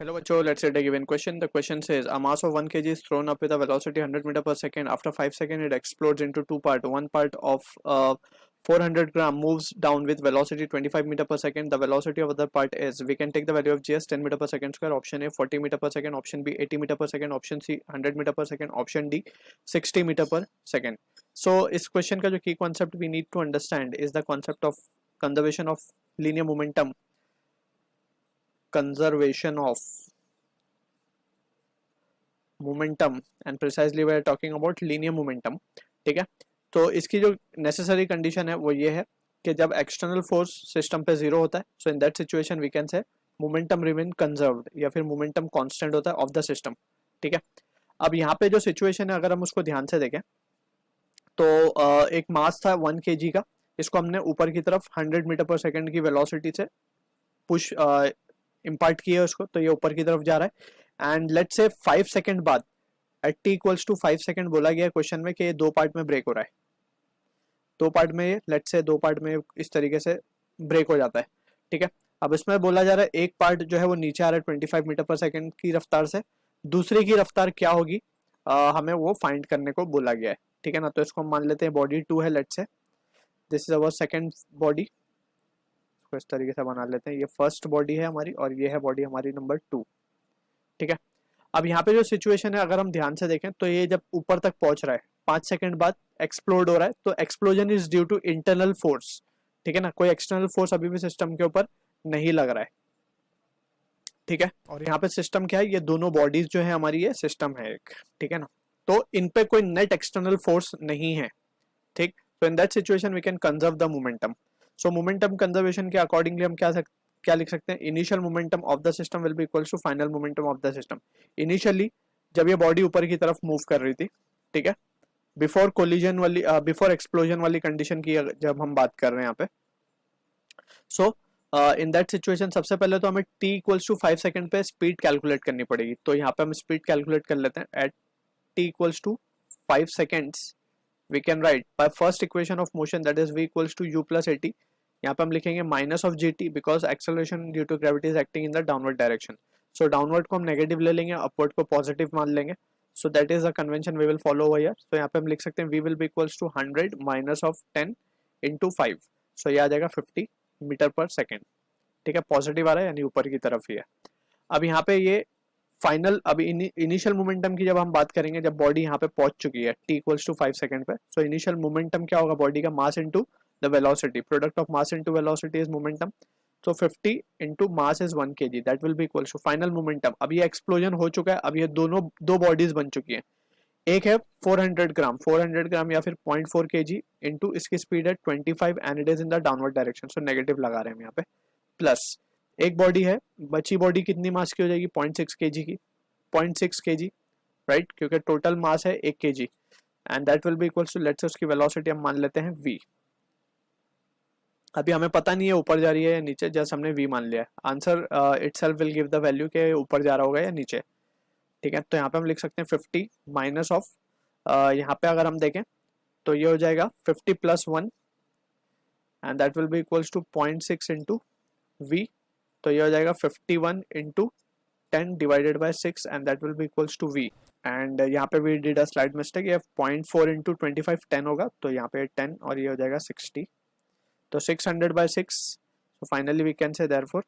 Hello, Bacho. Let's say a given question. The question says a mass of 1 kg is thrown up with a velocity 100 meter per second. After 5 seconds, it explodes into two parts. One part of 400 gram moves down with velocity 25 meter per second. The velocity of other part is, we can take the value of g as 10 meter per second square. Option A 40 meter per second. Option B 80 meter per second. Option C 100 meter per second. Option D 60 meter per second. So इस question का जो key concept we need to understand is the concept of conservation of linear momentum. Conservation of momentum and precisely we are talking about linear momentum. ठीक है, तो इसकी जो necessary condition है वो ये है कि जब external force system पे zero होता है, so in that situation we can say momentum remain conserved या फिर momentum constant होता है of the system. ठीक है, अब यहाँ पे जो situation है अगर हम उसको ध्यान से देखें तो एक मास था 1 kg का, इसको हमने ऊपर की तरफ 100 मीटर पर सेकेंड की वेलोसिटी से पुश इम्पार्ट किया उसको, तो ये ऊपर की तरफ जा रहा है एंड लेट्स से 5 सेकंड बाद at T equals to 5 second बोला गया क्वेश्चन में कि ये दो पार्ट में ब्रेक हो रहा है, दो पार्ट में, ये लेट्स से दो पार्ट में इस तरीके से ब्रेक हो जाता है. ठीक है, अब इसमें बोला जा रहा है एक पार्ट जो है वो नीचे आ रहा है 25 मीटर पर सेकंड की रफ्तार से, दूसरी की रफ्तार क्या होगी हमें वो फाइंड करने को बोला गया है. ठीक है ना, तो इसको हम मान लेते हैं बॉडी 2 है, let's say this is our second body, इसको इस तरीके से बना लेते हैं, ये फर्स्ट बॉडी है हमारी और ये है बॉडी हमारी नंबर 2. ठीक है, अब यहाँ पे जो सिचुएशन है अगर हम ध्यान से देखें तो ये जब ऊपर तक पहुंच रहा है 5 सेकंड बाद एक्सप्लोड हो रहा है, तो explosion is due to internal force. ठीक है ना, कोई एक्सटर्नल फोर्स अभी भी सिस्टम के ऊपर नहीं लग रहा है. ठीक है, और यहाँ पे सिस्टम क्या है, ये दोनों बॉडीज जो है हमारी ये सिस्टम है एक. ठीक है ना, तो इन पे कोई नेट एक्सटर्नल फोर्स नहीं है. ठीक, तो in that situation we can conserve the momentum. So momentum conservation के अकॉर्डिंगली हम क्या लिख सकते हैं, initial momentum of the system will be equals to final momentum of the system. Initially जब ये बॉडी ऊपर की तरफ मूव कर रही थी, ठीक है, बिफोर कोलिजन वाली बिफोर एक्सप्लोजन वाली कंडीशन की जब हम बात कर रहे हैं यहाँ पे, सो इन दैट सिचुएशन सबसे पहले तो हमें t इक्वल्स टू 5 सेकंड पे स्पीड कैलकुलेट करनी पड़ेगी. तो यहाँ पे हम स्पीड कैलकुलेट कर लेते हैं at t equals to 5 seconds. We can write by first equation of motion, that is v equals to u plus at. यहाँ पे हम लिखेंगे minus of gt because acceleration due to gravity is acting in the downward direction. So downward को हम negative ले लेंगे, upward को positive मान लेंगे. So that is the convention we will follow over here. So यहाँ पे हम लिख सकते हैं v will be equals to 100 minus of 10 into 5. So ये आ जाएगा 50 मीटर पर सेकेंड. ठीक है, पॉजिटिव आ रहा है यानी ऊपर की तरफ ही है. अब यहाँ पे ये फाइनल, अभी इनिशियल मोमेंटम की जब हम बात करेंगे, जब बॉडी यहाँ पे पहुंच चुकी है t इक्वल्स टू 5 सेकंड पे, सो इनिशियल मोमेंटम क्या होगा, बॉडी का mass into the velocity, product of mass into velocity is momentum. So 50 into mass is 1 kg, that will be equals to final momentum. अब ये explosion हो चुका है, अब ये दोनों दो बॉडीज बन चुकी हैं. एक है 400 ग्राम या फिर 0.4 kg इनटू इसकी स्पीड है 25 and it is in the downward direction. So negative लगा रहे हैं हम यहाँ पे, प्लस एक बॉडी है, बची बॉडी कितनी मास की हो जाएगी, 0.6 kg की, 0.6 kg राइट, क्योंकि टोटल मास है 1 kg and that will be equals to, let's say उसकी वेलोसिटी हम मान लेते हैं v. अभी हमें पता नहीं है ऊपर जा रही है या नीचे, जस्ट हमने v मान लिया है. Answer itself will give the value के ऊपर जा रहा होगा या नीचे. ठीक है, तो यहाँ पे हम लिख सकते हैं 50 माइनस ऑफ, यहाँ पे अगर हम देखें तो ये हो जाएगा 50 plus 1 and that will be equals to 0.6 into v. तो ये हो जाएगा 51 into 10 divided by 6 and that will be equals to v. and यहाँ पे we did a slight mistake, ये 0.4 into 25 10 होगा, तो यहाँ पे 10 और ये हो जाएगा 60, तो 600 by 6. so finally we can say therefore,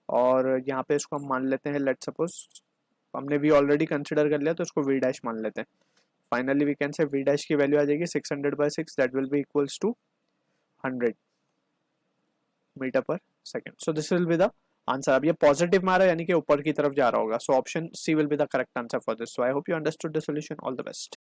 और यहाँ पे इसको हम मान लेते हैं, let's suppose हमने v ऑलरेडी कंसिडर कर लिया तो इसको v डैश मान लेते हैं. Finally we can say v dash की वैल्यू आ जाएगी 600 by 6, that will be equals to 100 metre पर second. So this will be the answer. अब ये पॉजिटिव मारा यानी कि ऊपर की तरफ जा रहा होगा, so option C will be the correct answer for this. So I hope you understood the solution. All the best.